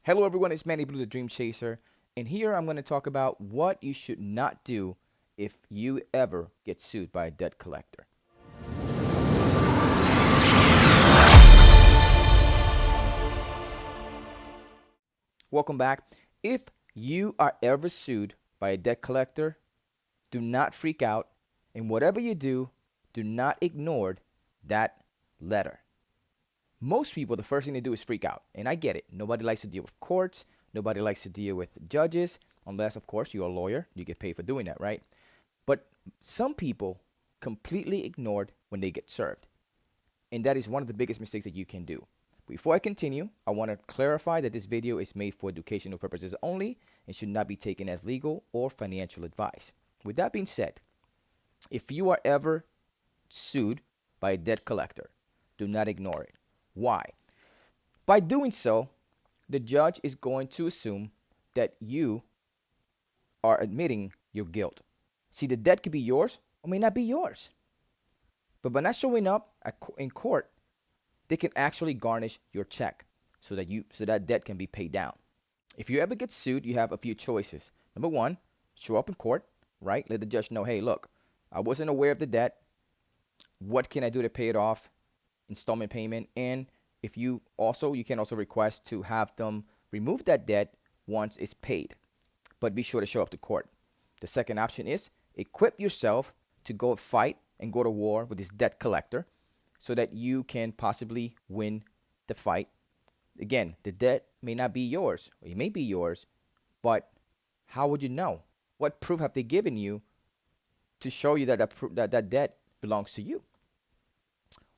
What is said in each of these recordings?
Hello everyone, it's Manny Blue, the Dream Chaser, and here I'm going to talk about what you should not do if you ever get sued by a debt collector. Welcome back. If you are ever sued by a debt collector, do not freak out, and whatever you do not ignore that letter. Most people, the first thing they do is freak out, and I get it. Nobody likes to deal with courts, nobody likes to deal with judges, unless, of course, you're a lawyer. You get paid for doing that, right? But some people completely ignored when they get served. And that is one of the biggest mistakes that you can do. Before I continue, I want to clarify that this video is made for educational purposes only and should not be taken as legal or financial advice. With that being said, if you are ever sued by a debt collector, do not ignore it. Why? By doing so, the judge is going to assume that you are admitting your guilt. See, the debt could be yours or may not be yours. But by not showing up in court, they can actually garnish your check so that debt can be paid down. If you ever get sued, you have a few choices. Number one, show up in court, right? Let the judge know, hey, look, I wasn't aware of the debt. What can I do to pay it off? Installment payment. And if you can also request to have them remove that debt once it's paid. But be sure to show up to court. The second option is equip yourself to go fight and go to war with this debt collector so that you can possibly win the fight. Again, the debt may not be yours, or it may be yours, but how would you know? What proof have they given you to show you that that debt belongs to you?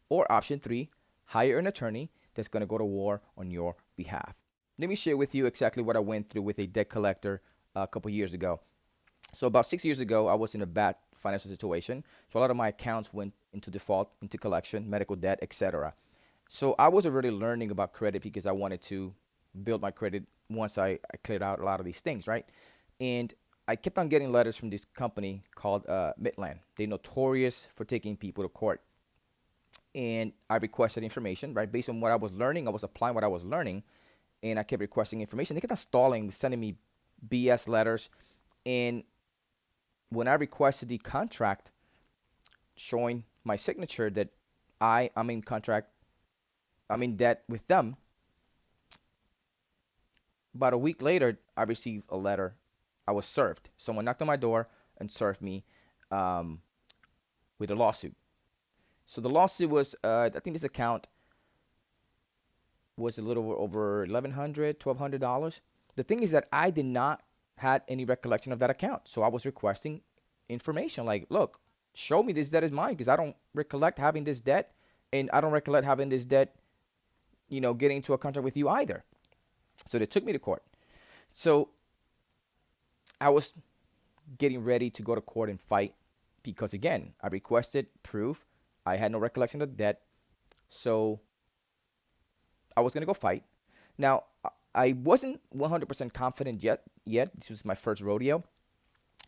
Or option three, hire an attorney that's going to go to war on your behalf. Let me share with you exactly what I went through with a debt collector a couple years ago. So about 6 years ago, I was in a bad financial situation. So a lot of my accounts went into default, into collection, medical debt, etc. So I was already learning about credit because I wanted to build my credit once I cleared out a lot of these things, right? And I kept on getting letters from this company called Midland. They're notorious for taking people to court. And I requested information, right? Based on what I was learning, I was applying what I was learning, and I kept requesting information. They kept on stalling, sending me BS letters. And when I requested the contract showing my signature that I'm in contract, I'm in debt with them, about a week later, I received a letter. I was served. Someone knocked on my door and served me um, with a lawsuit. So the lawsuit was, I think this account was a little over $1,100, $1,200. The thing is that I did not had any recollection of that account. So I was requesting information like, look, show me this debt is mine because I don't recollect having this debt, and I don't recollect having this debt, getting into a contract with you either. So they took me to court. So I was getting ready to go to court and fight because, again, I requested proof. I had no recollection of the debt. So I was going to go fight. Now, I wasn't 100% confident yet. This was my first rodeo.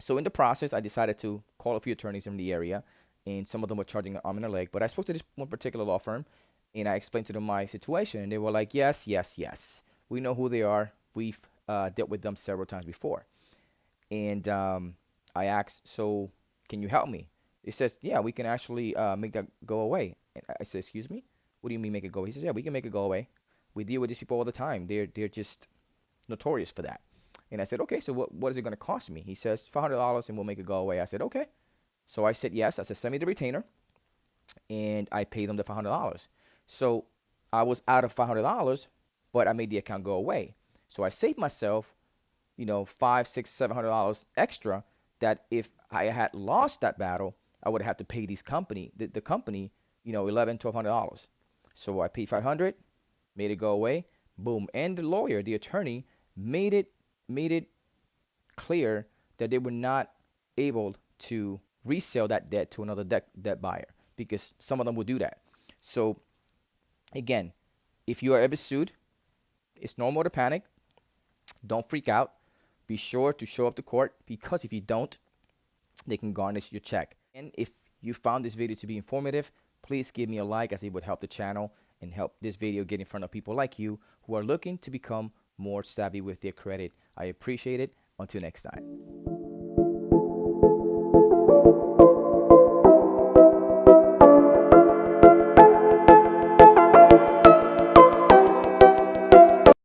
So in the process, I decided to call a few attorneys in the area, and some of them were charging an arm and a leg. But I spoke to this one particular law firm, and I explained to them my situation, and they were like, yes, yes, yes. We know who they are. We've dealt with them several times before. And I asked, so can you help me? He says, yeah, we can actually make that go away. And I said, excuse me? What do you mean make it go away? He says, yeah, we can make it go away. We deal with these people all the time. They're just notorious for that. And I said, okay, so what is it going to cost me? He says, $500 and we'll make it go away. I said, okay. So I said, yes. I said, send me the retainer. And I paid them the $500. So I was out of $500, but I made the account go away. So I saved myself, $500, $600, $700 extra that if I had lost that battle, I would have had to pay the company, $1,100, $1,200. So I paid 500, made it go away. Boom. And the lawyer, the attorney, made it clear that they were not able to resell that debt to another debt buyer because some of them will do that. So again, if you are ever sued, it's normal to panic. Don't freak out. Be sure to show up to court because if you don't, they can garnish your check. And if you found this video to be informative, please give me a like as it would help the channel and help this video get in front of people like you who are looking to become more savvy with their credit. I appreciate it. Until next time.